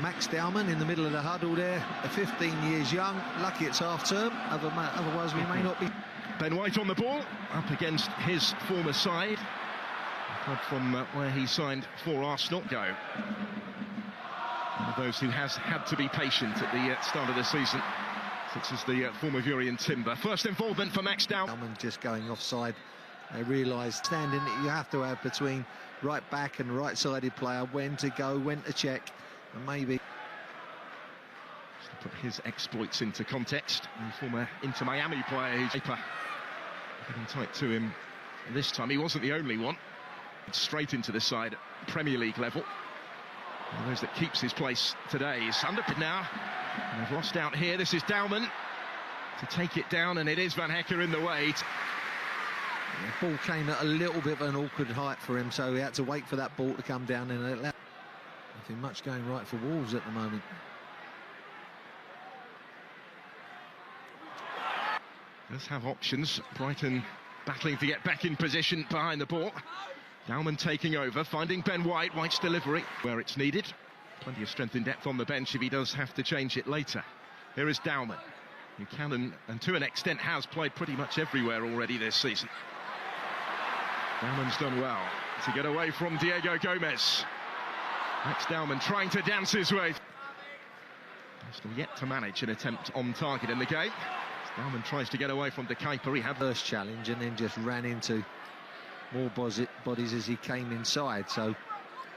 Max Dowman in the middle of the huddle there, 15 years young, lucky it's half-term, otherwise we may not be. Ben White on the ball, up against his former side. Club from where he signed for Arsenal. Go. One of those who has had to be patient at the start of the season, such as the former Urian Timber. First involvement for Max Dowman. Just going offside. They realise standing you have to have between right back and right-sided player, when to go, when to check, and maybe just to put his exploits into context. The former Inter Miami player who's getting tight to him this time. He wasn't the only one. Straight into the side at Premier League level. One of those that keeps his place today is under now. And they've lost out here. This is Dowman to take it down, and it is Van Hecker in the way. The ball came at a little bit of an awkward height for him, so he had to wait for that ball to come down, and nothing much going right for Wolves at the moment. Does have options. Brighton battling to get back in position behind the ball. Dowman taking over, finding Ben White. White's delivery where it's needed. Plenty of strength in depth on the bench if he does have to change it later. Here is Dowman, who can and to an extent has played pretty much everywhere already this season. Dowman's done well to get away from Diego Gomez. Max Dowman trying to dance his way. Still yet to manage an attempt on target in the game. Dowman tries to get away from the keeper. He had first challenge and then just ran into more bodies as he came inside, so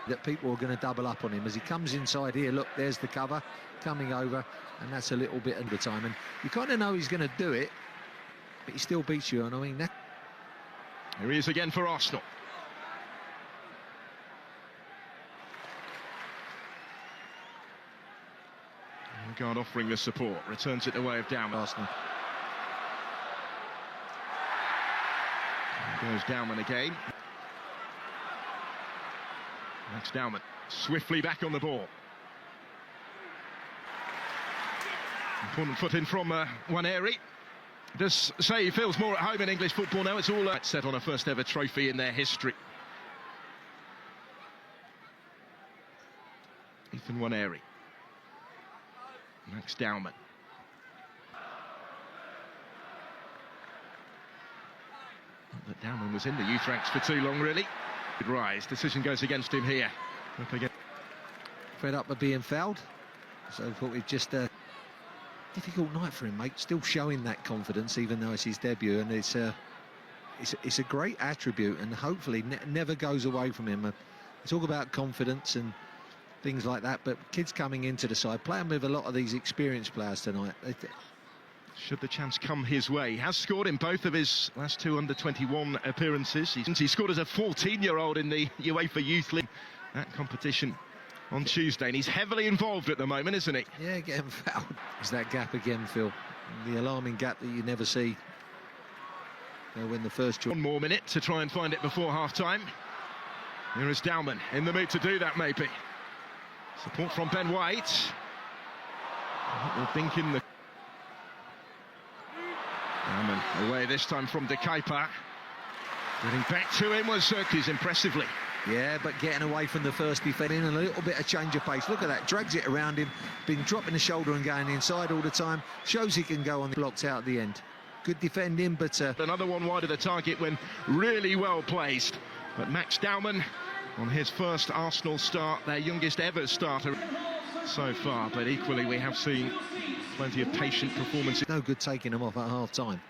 that people are going to double up on him as he comes inside here. Look, there's the cover coming over, and that's a little bit of the time, and you kind of know he's going to do it, but he still beats you. And I mean, here he is again for Arsenal. Guard offering the support, returns it the way of Dowman. Arsenal. There goes Dowman again. Max Dowman swiftly back on the ball. Important foot in from Waneri. Does say he feels more at home in English football now. It's all set on a first ever trophy in their history. Ethan Waneri. Max Dowman. Not that Dowman was in the youth ranks for too long, really. Good rise. Decision goes against him here. Fed up with being fouled. So I thought we'd just a difficult night for him, mate. Still showing that confidence, even though it's his debut, and it's a great attribute, and hopefully never goes away from him. Talk about confidence and things like that, but kids coming into the side, playing with a lot of these experienced players tonight. Should the chance come his way, he has scored in both of his last two under-21 appearances. He scored as a 14-year-old in the UEFA Youth League, that competition on Tuesday, and he's heavily involved at the moment, isn't he? Yeah, getting fouled. There's that gap again, Phil. The alarming gap that you never see when the first... One more minute to try and find it before half-time. Here is Dowman, in the mood to do that, maybe. Support from Ben White. We'll think in the... Dowman away this time from the keeper. Getting back to him was Circus impressively. Yeah, but getting away from the first defender and a little bit of change of pace. Look at that, drags it around him, been dropping the shoulder and going inside all the time. Shows he can go on the blocks out at the end. Good defending, but... Another one wide of the target when really well placed. But Max Dowman on his first Arsenal start, their youngest ever starter so far. But equally, we have seen plenty of patient performances. No good taking him off at half-time.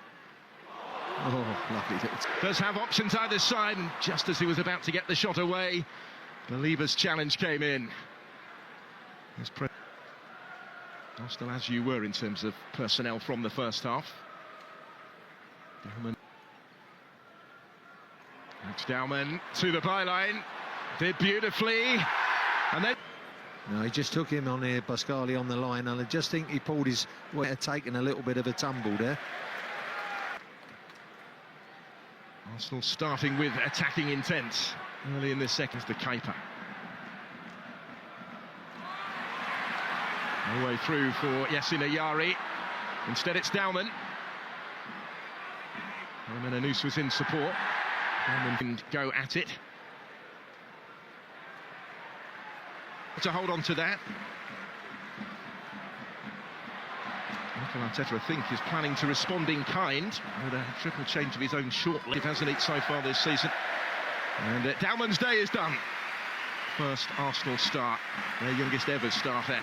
Oh, lovely. Does have options either side, and just as he was about to get the shot away, Believer's challenge came in. Still as you were in terms of personnel from the first half. Dowman. Max Dowman to the byline, did beautifully, and then... No, he just took him on here, Pascali on the line, and I just think he pulled his weight, taken a little bit of a tumble there. Arsenal starting with attacking intent early in this second. The keeper. No way through for Yasin Ayari. Instead it's Dowman. And Anous was in support. Dowman can go at it. To hold on to that. Mikel Arteta, I think, is planning to respond in kind with a triple change of his own shortly, hasn't it, so far this season? And Dowman's day is done. First Arsenal start, their youngest ever starter.